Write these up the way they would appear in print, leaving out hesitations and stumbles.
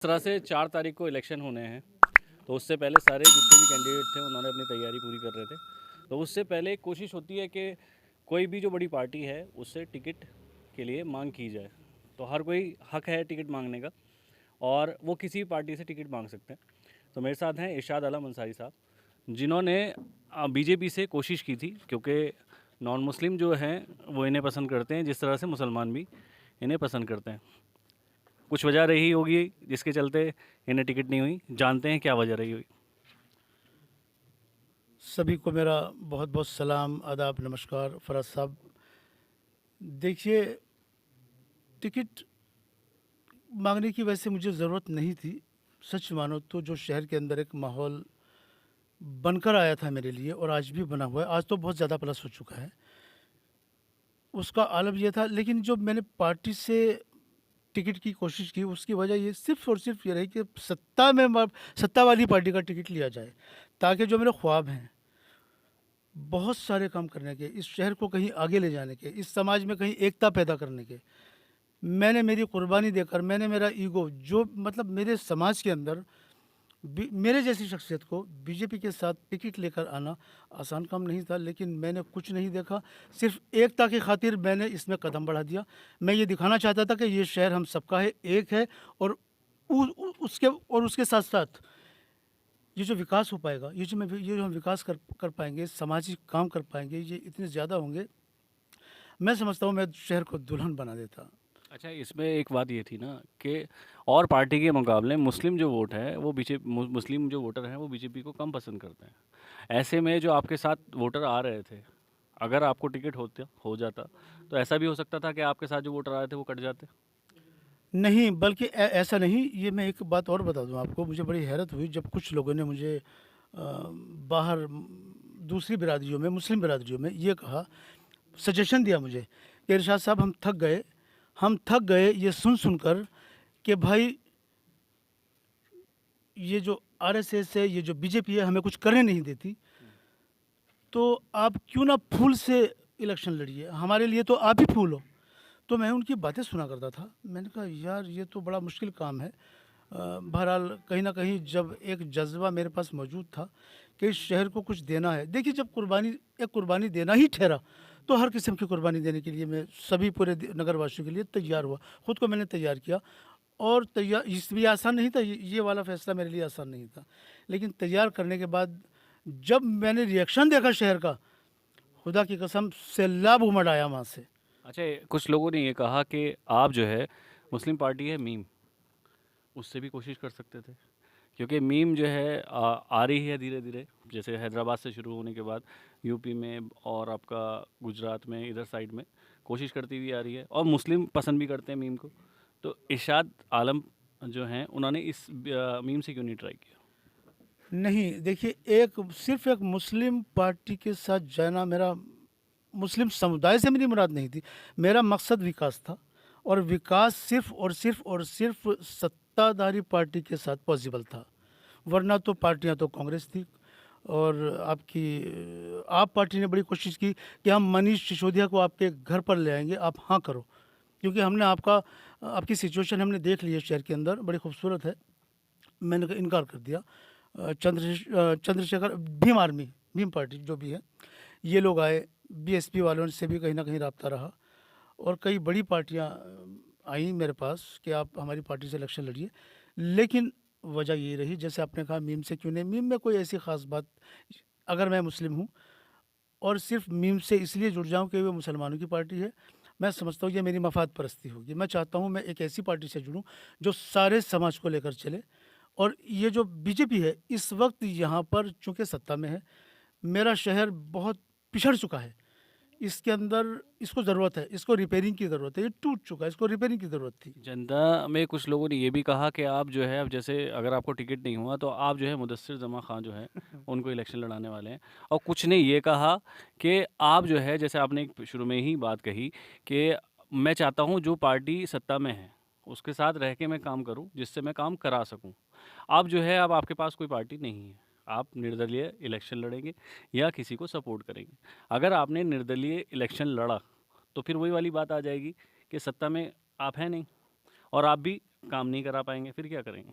इस तरह से 4 तारीख को इलेक्शन होने हैं, तो उससे पहले सारे जितने भी कैंडिडेट थे उन्होंने अपनी तैयारी पूरी कर रहे थे। तो उससे पहले एक कोशिश होती है कि कोई भी जो बड़ी पार्टी है उससे टिकट के लिए मांग की जाए। तो हर कोई हक है टिकट मांगने का और वो किसी भी पार्टी से टिकट मांग सकते हैं। तो मेरे साथ हैं इरशाद आलम अंसारी साहब, जिन्होंने बीजेपी से कोशिश की थी, क्योंकि नॉन मुस्लिम जो हैं वो इन्हें पसंद करते हैं जिस तरह से मुसलमान भी इन्हें पसंद करते हैं। कुछ वजह रही होगी जिसके चलते इन्हें टिकट नहीं हुई। जानते हैं क्या वजह रही हुई। सभी को मेरा बहुत बहुत सलाम, आदाब, नमस्कार। फराज साहब, देखिए, टिकट मांगने की वैसे मुझे ज़रूरत नहीं थी। सच मानो तो जो शहर के अंदर एक माहौल बनकर आया था मेरे लिए और आज भी बना हुआ है, आज तो बहुत ज़्यादा प्लस हो चुका है, उसका आलम ये था। लेकिन जो मैंने पार्टी से टिकट की कोशिश की, उसकी वजह ये सिर्फ़ और सिर्फ ये रही कि सत्ता वाली पार्टी का टिकट लिया जाए, ताकि जो मेरे ख्वाब हैं बहुत सारे काम करने के, इस शहर को कहीं आगे ले जाने के, इस समाज में कहीं एकता पैदा करने के, मैंने मेरी कुर्बानी देकर, मैंने मेरा ईगो जो मतलब मेरे समाज के अंदर मेरे जैसी शख्सियत को बीजेपी के साथ टिकट लेकर आना आसान काम नहीं था। लेकिन मैंने कुछ नहीं देखा, सिर्फ एकता की खातिर मैंने इसमें कदम बढ़ा दिया। मैं ये दिखाना चाहता था कि ये शहर हम सबका है, एक है। और उसके साथ साथ ये जो विकास हो पाएगा, ये जो हम विकास कर कर पाएंगे, सामाजिक काम कर पाएंगे, ये इतने ज़्यादा होंगे, मैं समझता हूँ मैं शहर को दुल्हन बना देता। अच्छा, इसमें एक बात ये थी ना कि और पार्टी के मुकाबले मुस्लिम जो वोट है वो बीजेपी, मुस्लिम जो वोटर हैं वो बीजेपी को कम पसंद करते हैं। ऐसे में जो आपके साथ वोटर आ रहे थे, अगर आपको टिकट हो जाता तो ऐसा भी हो सकता था कि आपके साथ जो वोटर आ रहे थे वो कट जाते। नहीं, बल्कि ऐसा नहीं, ये मैं एक बात और बता दूँ आपको। मुझे बड़ी हैरत हुई जब कुछ लोगों ने मुझे बाहर दूसरी बिरादरियों में, मुस्लिम बिरादरियों में ये कहा, सजेशन दिया मुझे कि इरशाद साहब, हम थक गए ये सुनकर कि भाई ये जो आरएसएस है, ये जो बीजेपी है, हमें कुछ करने नहीं देती, तो आप क्यों ना फूल से इलेक्शन लड़िए, हमारे लिए तो आप ही फूल हो। तो मैं उनकी बातें सुना करता था। मैंने कहा यार, ये तो बड़ा मुश्किल काम है। बहरहाल कहीं न कहीं जब एक जज़्बा मेरे पास मौजूद था कि इस शहर को कुछ देना है। देखिए, जब कुर्बानी देना ही ठहरा, तो हर किस्म की कुर्बानी देने के लिए मैं सभी पूरे नगरवासियों के लिए तैयार हुआ। खुद को मैंने तैयार किया और तैयार इसलिए आसान नहीं था, ये वाला फ़ैसला मेरे लिए आसान नहीं था। लेकिन तैयार करने के बाद जब मैंने रिएक्शन देखा शहर का, खुदा की कसम सैलाब उमड़ आया वहाँ से। अच्छा, कुछ लोगों ने ये कहा कि आप जो है मुस्लिम पार्टी है मीम, उससे भी कोशिश कर सकते थे, क्योंकि मीम जो है आ रही है धीरे धीरे। जैसे हैदराबाद से शुरू होने के बाद यूपी में और आपका गुजरात में, इधर साइड में कोशिश करती हुई आ रही है और मुस्लिम पसंद भी करते हैं मीम को। तो इरशाद आलम जो हैं उन्होंने इस मीम से क्यों नहीं ट्राई किया। नहीं, देखिए, सिर्फ़ एक मुस्लिम पार्टी के साथ जाना, मेरा मुस्लिम समुदाय से मेरी मुराद नहीं थी। मेरा मकसद विकास था और विकास सिर्फ़ सत्ताधारी पार्टी के साथ पॉसिबल था। वरना तो पार्टियाँ तो कांग्रेस थी और आप पार्टी ने बड़ी कोशिश की कि हम मनीष सिसोदिया को आपके घर पर ले आएँगे, आप हाँ करो। क्योंकि हमने आपकी सिचुएशन हमने देख ली है शहर के अंदर, बड़ी खूबसूरत है। मैंने कहा इनकार कर दिया। चंद्रशेखर, भीम पार्टी जो भी है, ये लोग आए, बीएसपी वालों से भी कहीं न कहीं राब्ता रहा और कई बड़ी पार्टियाँ आई मेरे पास कि आप हमारी पार्टी से इलेक्शन लड़िए। लेकिन वजह ये रही, जैसे आपने कहा मीम से क्यों नहीं, मीम में कोई ऐसी ख़ास बात, अगर मैं मुस्लिम हूँ और सिर्फ़ मीम से इसलिए जुड़ जाऊँ कि वो मुसलमानों की पार्टी है, मैं समझता हूँ ये मेरी मफ़ाद परस्ती होगी। मैं चाहता हूँ मैं एक ऐसी पार्टी से जुड़ूँ जो सारे समाज को लेकर चले। और ये जो बीजेपी है इस वक्त यहाँ पर चूँकि सत्ता में है, मेरा शहर बहुत पिछड़ चुका है। इसके अंदर इसको ज़रूरत है, इसको रिपेयरिंग की ज़रूरत है, ये टूट चुका है, इसको रिपेयरिंग की ज़रूरत थी। जनता में कुछ लोगों ने ये भी कहा कि आप जो है, अब जैसे अगर आपको टिकट नहीं हुआ तो आप जो है मुदस्सिर जमा खां जो है उनको इलेक्शन लड़ाने वाले हैं। और कुछ ने ये कहा कि आप जो है, जैसे आपने एक शुरू में ही बात कही कि मैं चाहता हूँ जो पार्टी सत्ता में है उसके साथ रह के मैं काम करूँ जिससे मैं काम करा सकूँ। आप जो है, अब आपके पास कोई पार्टी नहीं है, आप निर्दलीय इलेक्शन लड़ेंगे या किसी को सपोर्ट करेंगे। अगर आपने निर्दलीय इलेक्शन लड़ा तो फिर वही वाली बात आ जाएगी कि सत्ता में आप हैं नहीं और आप भी काम नहीं करा पाएंगे फिर क्या करेंगे?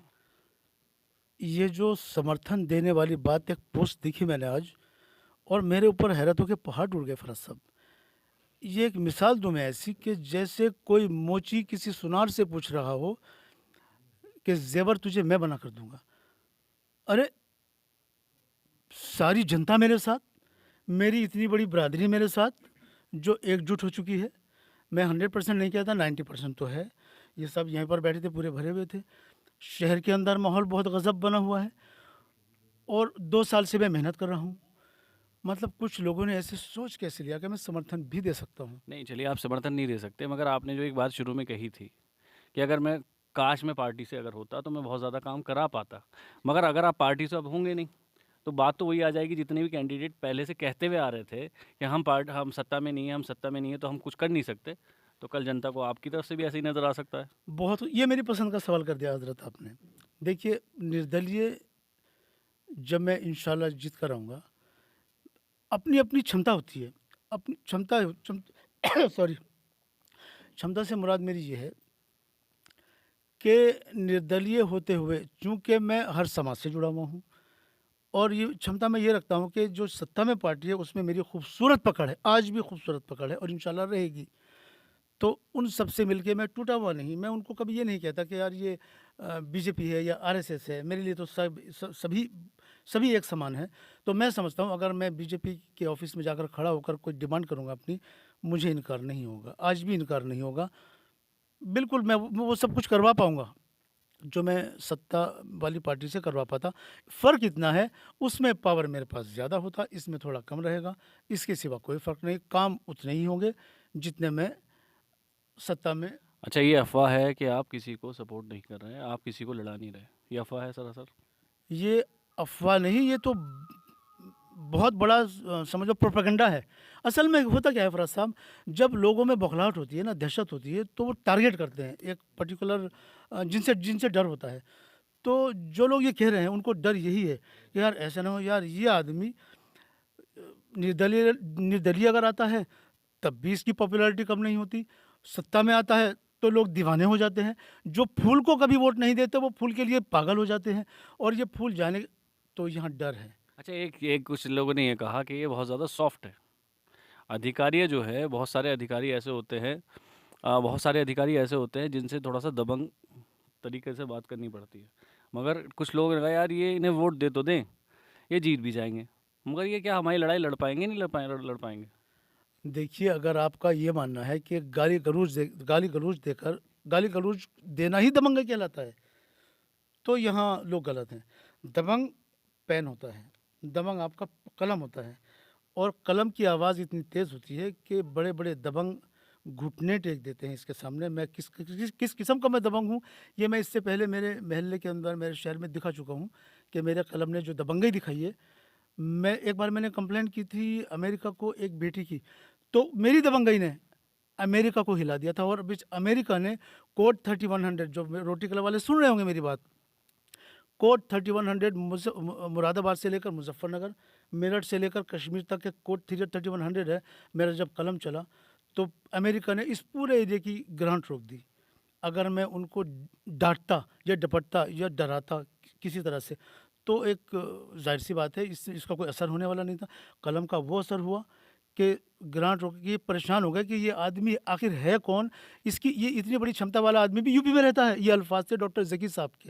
ये जो समर्थन देने वाली बात, एक पोस्ट देखी मैंने आज और मेरे ऊपर हैरत होकर पहाड़ टूट गए फराज साहब। ये एक मिसाल दूं मैं ऐसी कि जैसे कोई मोची किसी सुनार से पूछ रहा हो कि जेवर तुझे मैं बना कर दूंगा। अरे, सारी जनता मेरे साथ, मेरी इतनी बड़ी बरादरी मेरे साथ जो एकजुट हो चुकी है। मैं 100% नहीं कहता, 90% तो है। ये सब यहीं पर बैठे थे, पूरे भरे हुए थे। शहर के अंदर माहौल बहुत गजब बना हुआ है और 2 साल से मैं मेहनत कर रहा हूँ। मतलब कुछ लोगों ने ऐसे सोच कैसे लिया कि मैं समर्थन भी दे सकता हूँ। नहीं चलिए, आप समर्थन नहीं दे सकते, मगर आपने जो एक बात शुरू में कही थी कि अगर मैं काश मैं पार्टी से अगर होता तो मैं बहुत ज़्यादा काम करा पाता, मगर अगर आप पार्टी से अब होंगे नहीं तो बात तो वही आ जाएगी जितने भी कैंडिडेट पहले से कहते हुए आ रहे थे कि हम सत्ता में नहीं है, हम सत्ता में नहीं है तो हम कुछ कर नहीं सकते। तो कल जनता को आपकी तरफ से भी ऐसे ही नज़र आ सकता है। बहुत, ये मेरी पसंद का सवाल कर दिया हजरत आपने। देखिए, निर्दलीय जब मैं इंशाल्लाह जीत कर आऊँगा, अपनी अपनी क्षमता होती है। अपनी सॉरी, क्षमता से मुराद मेरी ये है कि निर्दलीय होते हुए चूँकि मैं हर समाज से जुड़ा हुआ हूँ और ये क्षमता मैं ये रखता हूँ कि जो सत्ता में पार्टी है उसमें मेरी खूबसूरत पकड़ है, आज भी खूबसूरत पकड़ है और इंशाल्लाह रहेगी। तो उन सब से मिलके मैं टूटा हुआ नहीं, मैं उनको कभी ये नहीं कहता कि यार ये बीजेपी है या आरएसएस है, मेरे लिए तो सभी सभी एक समान है। तो मैं समझता हूँ अगर मैं बीजेपी के ऑफिस में जाकर खड़ा होकर कोई डिमांड करूँगा अपनी, मुझे इनकार नहीं होगा, आज भी इनकार नहीं होगा। बिल्कुल मैं वो सब कुछ करवा पाऊँगा जो मैं सत्ता वाली पार्टी से करवा पाता। फ़र्क इतना है, उसमें पावर मेरे पास ज़्यादा होता, इसमें थोड़ा कम रहेगा। इसके सिवा कोई फ़र्क नहीं, काम उतने ही होंगे जितने मैं सत्ता में। अच्छा, ये अफ़वाह है कि आप किसी को सपोर्ट नहीं कर रहे हैं, आप किसी को लड़ा नहीं रहे, ये अफ़वाह है सरासर? ये अफ़वाह नहीं, ये तो बहुत बड़ा समझो प्रोपेगेंडा है। असल में होता क्या है फ़राज़ साहब, जब लोगों में बौखलाहट होती है ना, दहशत होती है, तो वो टारगेट करते हैं एक पर्टिकुलर जिनसे जिनसे डर होता है। तो जो लोग ये कह रहे हैं उनको डर यही है कि यार ऐसा ना हो, यार ये आदमी निर्दलीय निर्दलीय अगर आता है तब भी इसकी पॉपुलैरिटी कम नहीं होती, सत्ता में आता है तो लोग दीवाने हो जाते हैं। जो फूल को कभी वोट नहीं देते वो फूल के लिए पागल हो जाते हैं और ये फूल जाने, तो यहाँ डर है। अच्छा, एक एक कुछ लोगों ने ये कहा कि ये बहुत ज़्यादा सॉफ्ट है। अधिकारी जो है, बहुत सारे अधिकारी ऐसे होते हैं, बहुत सारे अधिकारी ऐसे होते हैं जिनसे थोड़ा सा दबंग तरीके से बात करनी पड़ती है। मगर कुछ लोग ने कहा यार ये इन्हें वोट दे तो दें, ये जीत भी जाएंगे, मगर ये क्या हमारी लड़ाई लड़ पाएंगे? नहीं लड़ पाएंगे। देखिए, अगर आपका ये मानना है कि गाली गलौज देना ही दबंग कहलाता है, तो यहाँ लोग गलत हैं। दबंग पेन होता है, दबंग आपका कलम होता है और कलम की आवाज़ इतनी तेज़ होती है कि बड़े-बड़े दबंग घुटने टेक देते हैं इसके सामने। मैं किस किस्म का मैं दबंग हूँ, ये मैं इससे पहले मेरे मोहल्ले के अंदर, मेरे शहर में दिखा चुका हूँ कि मेरे कलम ने जो दबंगई दिखाई है। एक बार मैंने कंप्लेंट की थी अमेरिका को एक बेटी की, तो मेरी दबंगई ने अमेरिका को हिला दिया था और बीच अमेरिका ने कोड 3100, जो रोटी कला वाले सुन रहे होंगे मेरी बात, कोड 3100 मुरादाबाद से लेकर मुजफ्फरनगर, मेरठ से लेकर कश्मीर तक के कोड 3100 है। मेरा जब कलम चला तो अमेरिका ने इस पूरे एरिया की ग्रांट रोक दी। अगर मैं उनको डांटता या डपटता या डराता किसी तरह से, तो एक जाहिर सी बात है इसका कोई असर होने वाला नहीं था। कलम का वो असर हुआ कि ग्रांट रोक के ये परेशान हो गए कि ये आदमी आखिर है कौन, इसकी ये इतनी बड़ी क्षमता वाला आदमी भी यूपी में रहता है। ये अल्फाज थे डॉक्टर जकी साहब के,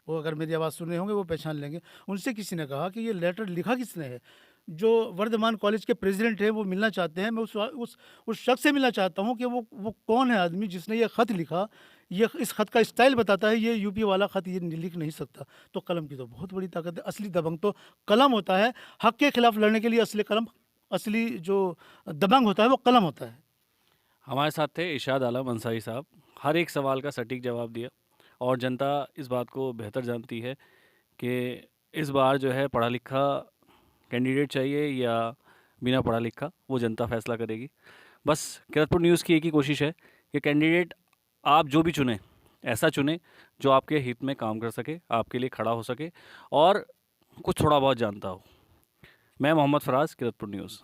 वो अगर मेरी आवाज़ सुन रहे होंगे वो पहचान लेंगे। उनसे किसी ने कहा कि ये लेटर लिखा किसने है? जो वर्धमान कॉलेज के प्रेसिडेंट हैं वो मिलना चाहते हैं। मैं उस शख्स से मिलना चाहता हूँ कि वो कौन है आदमी जिसने ये ख़त लिखा। ये इस ख़त का स्टाइल बताता है, ये यूपी वाला ख़त ये लिख नहीं सकता। तो कलम की तो बहुत बड़ी ताकत है। असली दबंग तो कलम होता है। हक़ के खिलाफ़ लड़ने के लिए असली जो दबंग होता है वो कलम होता है। हमारे साथ थे इरशाद आलम अंसारी साहब। हर एक सवाल का सटीक जवाब दिया और जनता इस बात को बेहतर जानती है कि इस बार जो है पढ़ा लिखा कैंडिडेट चाहिए या बिना पढ़ा लिखा, वो जनता फैसला करेगी। बस किरतपुर न्यूज़ की एक ही कोशिश है कि कैंडिडेट आप जो भी चुने, ऐसा चुने जो आपके हित में काम कर सके, आपके लिए खड़ा हो सके और कुछ थोड़ा बहुत जानता हो। मैं मोहम्मद फराज, किरतपुर न्यूज़।